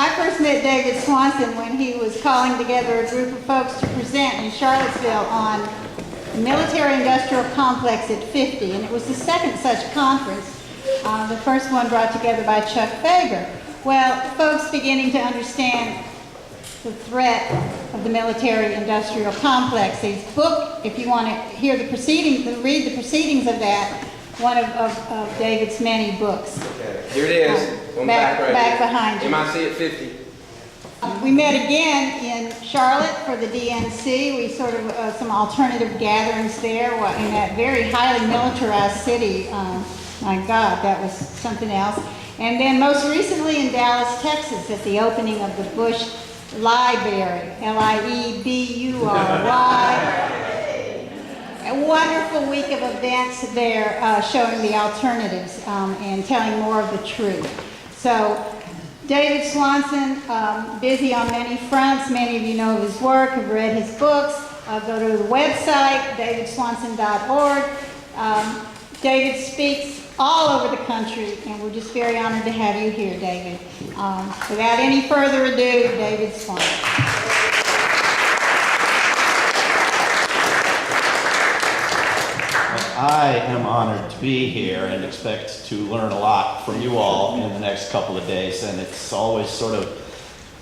I first met David Swanson when he was calling together a group of folks to present in Charlottesville on the military-industrial complex at 50, and it was the second such conference, the first one brought together by Chuck Fager. Well, folks beginning to understand the threat of the military-industrial complex. His book, if you want to hear the proceedings, read the proceedings of that, one of David's many books. Okay, here it is. On back right behind you. MIC at 50. We met again in Charlotte for the DNC. We sort of, some alternative gatherings there in that very highly militarized city. My God, that was something else. And then most recently in Dallas, Texas, at the opening of the Bush Library, Liebury. A wonderful week of events there showing the alternatives and telling more of the truth. So David Swanson, busy on many fronts. Many of you know of his work, have read his books. Go to the website, davidswanson.org. David speaks all over the country, and we're just very honored to have you here, David. Without any further ado, David Swanson. I am honored to be here and expect to learn a lot from you all in the next couple of days, and it's always sort of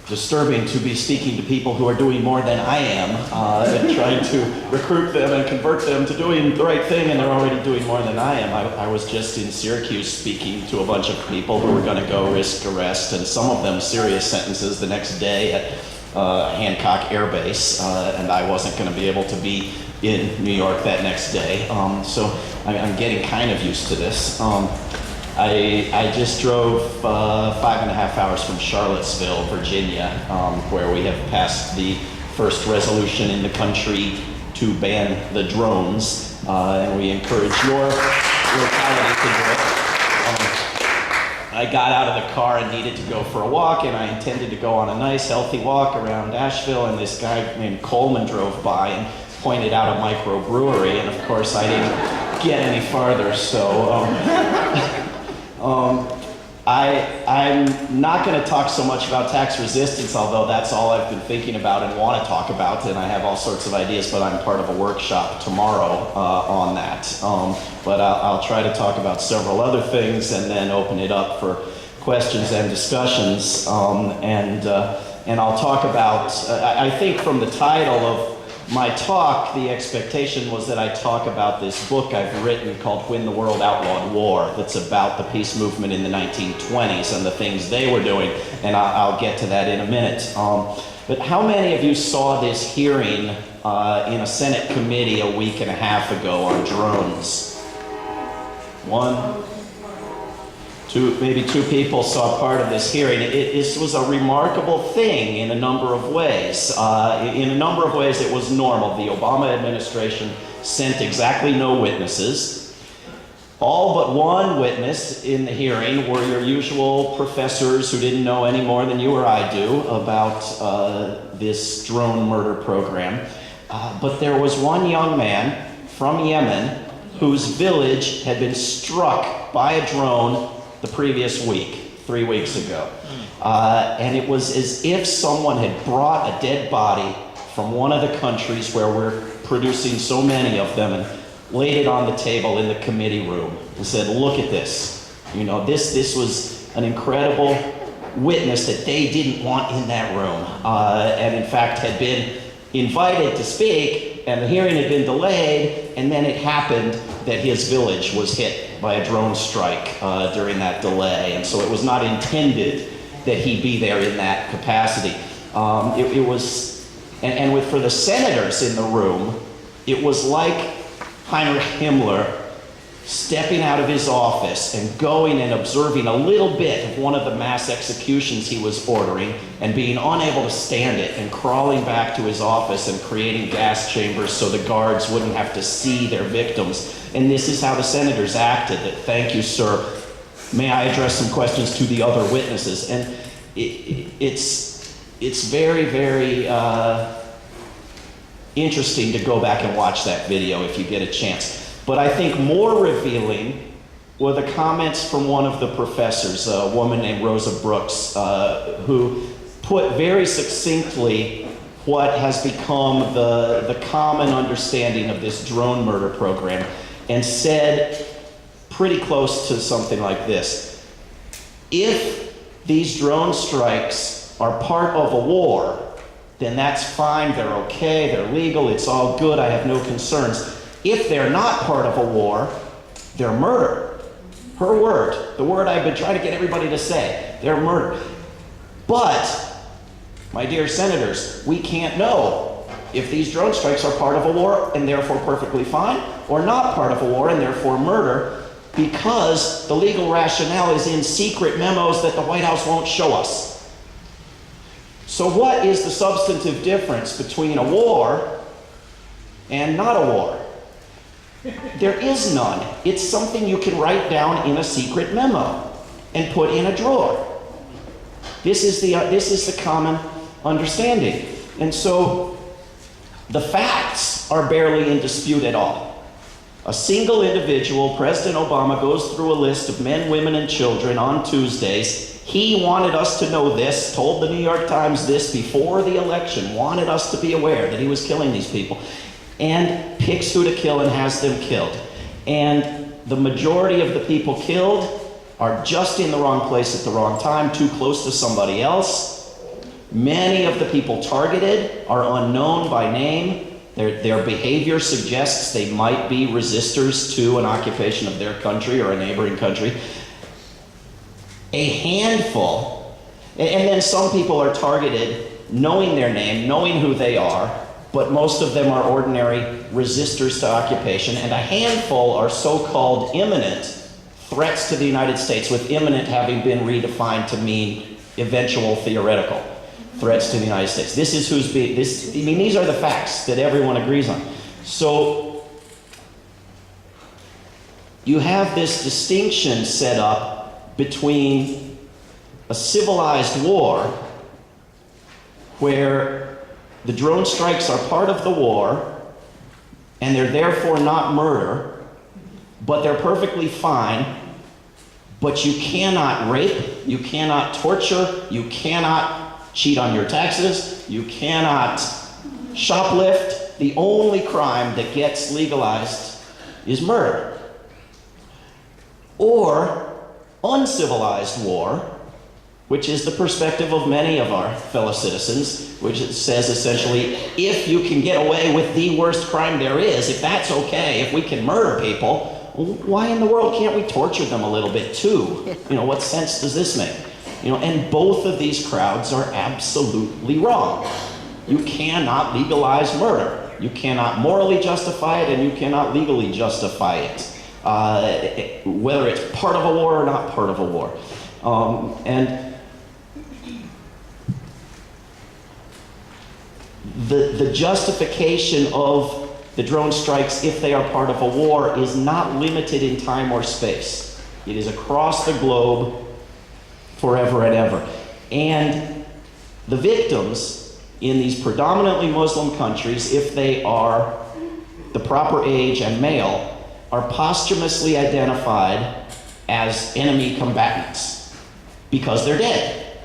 disturbing to be speaking to people who are doing more than I am, and trying to recruit them and convert them to doing the right thing, and they're already doing more than I am. I was just in Syracuse speaking to a bunch of people who were going to go risk arrest, and some of them serious sentences the next day at Hancock Air Base, and I wasn't going to be able to be in New York that next day. So I'm getting kind of used to this. I just drove 5.5 hours from Charlottesville, Virginia, where we have passed the first resolution in the country to ban the drones, and we encourage your locality to do it. I got out of the car and needed to go for a walk, and I intended to go on a nice, healthy walk around Asheville, and this guy named Coleman drove by and pointed out a microbrewery, and of course I didn't get any farther, so I'm not going to talk so much about tax resistance, although that's all I've been thinking about and want to talk about, and I have all sorts of ideas, but I'm part of a workshop tomorrow on that. But I'll try to talk about several other things and then open it up for questions and discussions, and I'll talk about, I think from the title of my talk, the expectation was that I talk about this book I've written called When the World Outlawed War, that's about the peace movement in the 1920s and the things they were doing, and I'll get to that in a minute. But how many of you saw this hearing in a Senate committee a week and a half ago on drones? One? Maybe two people saw part of this hearing. This was a remarkable thing in a number of ways. In a number of ways, it was normal. The Obama administration sent exactly no witnesses. All but one witness in the hearing were your usual professors who didn't know any more than you or I do about this drone murder program. But there was one young man from Yemen whose village had been struck by a drone the previous week, 3 weeks ago. And it was as if someone had brought a dead body from one of the countries where we're producing so many of them and laid it on the table in the committee room and said, look at this. You know, this was an incredible witness that they didn't want in that room. And in fact had been invited to speak, and the hearing had been delayed, and then it happened that his village was hit by a drone strike during that delay, and so it was not intended that he be there in that capacity. It was, and for the senators in the room, it was like Heinrich Himmler stepping out of his office and going and observing a little bit of one of the mass executions he was ordering and being unable to stand it and crawling back to his office and creating gas chambers so the guards wouldn't have to see their victims. And this is how the senators acted, that thank you, sir. May I address some questions to the other witnesses? And it's very, very interesting to go back and watch that video if you get a chance. But I think more revealing were the comments from one of the professors, a woman named Rosa Brooks, who put very succinctly what has become the common understanding of this drone murder program, and said pretty close to something like this: if these drone strikes are part of a war, then that's fine, they're okay, they're legal, it's all good, I have no concerns. If they're not part of a war, they're murder. Her word, the word I've been trying to get everybody to say, they're murder. But, my dear senators, we can't know if these drone strikes are part of a war and therefore perfectly fine, or not part of a war and therefore murder, because the legal rationale is in secret memos that the White House won't show us. So what is the substantive difference between a war and not a war? There is none. It's something you can write down in a secret memo and put in a drawer. This is the common understanding. And so the facts are barely in dispute at all. A single individual, President Obama, goes through a list of men, women, and children on Tuesdays. He wanted us to know this, told the New York Times this before the election, wanted us to be aware that he was killing these people, and picks who to kill and has them killed. And the majority of the people killed are just in the wrong place at the wrong time, too close to somebody else. Many of the people targeted are unknown by name. Their behavior suggests they might be resistors to an occupation of their country or a neighboring country. A handful, and then some people are targeted knowing their name, knowing who they are, but most of them are ordinary resistors to occupation, and a handful are so-called imminent threats to the United States, with imminent having been redefined to mean eventual theoretical threats to the United States. This is who's being, these are the facts that everyone agrees on. So you have this distinction set up between a civilized war, where the drone strikes are part of the war, and they're therefore not murder, but they're perfectly fine, but you cannot rape, you cannot torture, you cannot cheat on your taxes, you cannot shoplift. The only crime that gets legalized is murder. Or uncivilized war, which is the perspective of many of our fellow citizens, which says essentially, if you can get away with the worst crime there is, if that's okay, if we can murder people, why in the world can't we torture them a little bit too? What sense does this make? And both of these crowds are absolutely wrong. You cannot legalize murder. You cannot morally justify it, and you cannot legally justify it. Whether it's part of a war or not part of a war. And the justification of the drone strikes, if they are part of a war, is not limited in time or space. It is across the globe forever and ever. And the victims in these predominantly Muslim countries, if they are the proper age and male, are posthumously identified as enemy combatants because they're dead.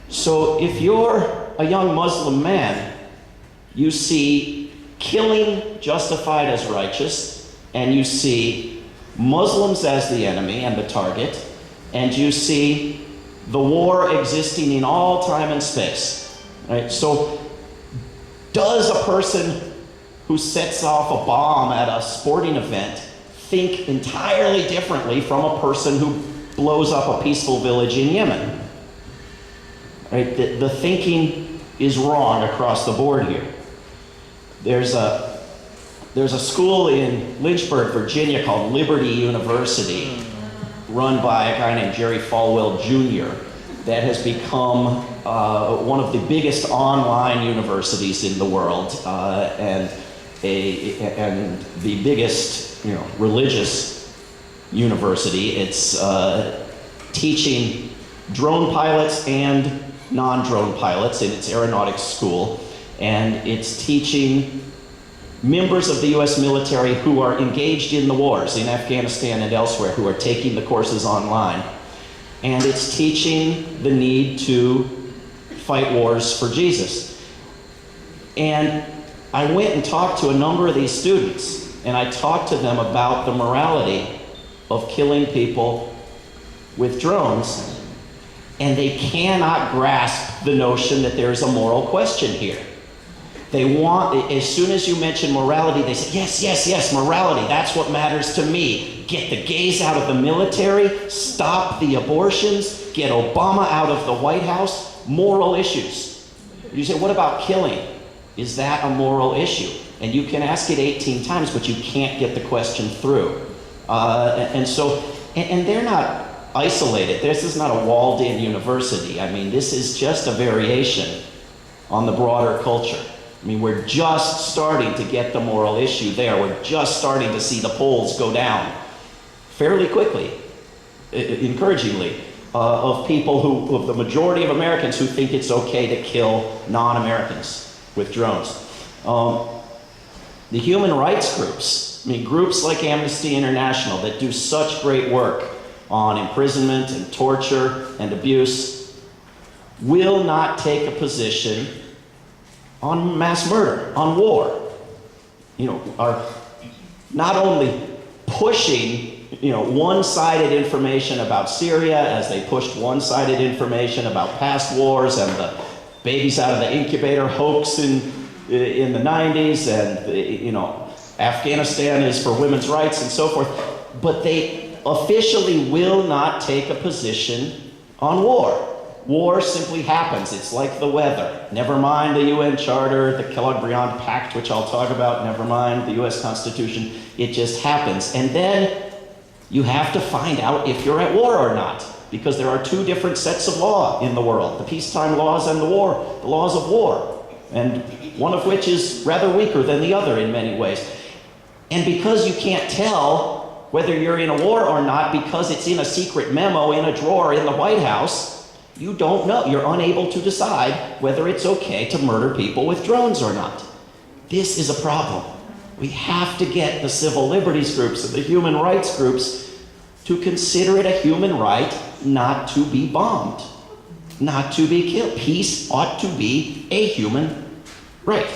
So if you're a young Muslim man, you see killing justified as righteous, and you see Muslims as the enemy and the target, and you see the war existing in all time and space. Right? So does a person who sets off a bomb at a sporting event think entirely differently from a person who blows up a peaceful village in Yemen? Right? The thinking is wrong across the board here. There's a school in Lynchburg, Virginia called Liberty University, run by a guy named Jerry Falwell Jr., that has become one of the biggest online universities in the world, and the biggest, religious university. It's teaching drone pilots and non-drone pilots in its aeronautics school, and it's teaching members of the US military who are engaged in the wars in Afghanistan and elsewhere, who are taking the courses online. And it's teaching the need to fight wars for Jesus. And I went and talked to a number of these students, and I talked to them about the morality of killing people with drones, and they cannot grasp the notion that there's a moral question here. They want, as soon as you mention morality, they say, yes, yes, yes, morality, that's what matters to me. Get the gays out of the military, stop the abortions, get Obama out of the White House, moral issues. You say, what about killing? Is that a moral issue? And you can ask it 18 times, but you can't get the question through. And they're not isolated. This is not a walled-in university. I mean, this is just a variation on the broader culture. I mean, we're just starting to get the moral issue there. We're just starting to see the polls go down fairly quickly, encouragingly, of people who, of the majority of Americans who think it's okay to kill non-Americans with drones. The human rights groups, I mean, groups like Amnesty International that do such great work on imprisonment and torture and abuse, will not take a position on mass murder, on war. You know, are not only pushing, you know, one-sided information about Syria as they pushed one-sided information about past wars and the babies out of the incubator hoax in the 90s, and, you know, Afghanistan is for women's rights and so forth, but they officially will not take a position on war. War simply happens. It's like the weather. Never mind the UN Charter, the Kellogg-Briand Pact, which I'll talk about, never mind the US Constitution. It just happens. And then you have to find out if you're at war or not, because there are two different sets of law in the world, the peacetime laws and the laws of war, and one of which is rather weaker than the other in many ways. And because you can't tell whether you're in a war or not because it's in a secret memo in a drawer in the White House, you don't know. You're unable to decide whether it's okay to murder people with drones or not. This is a problem. We have to get the civil liberties groups and the human rights groups to consider it a human right not to be bombed, not to be killed. Peace ought to be a human right.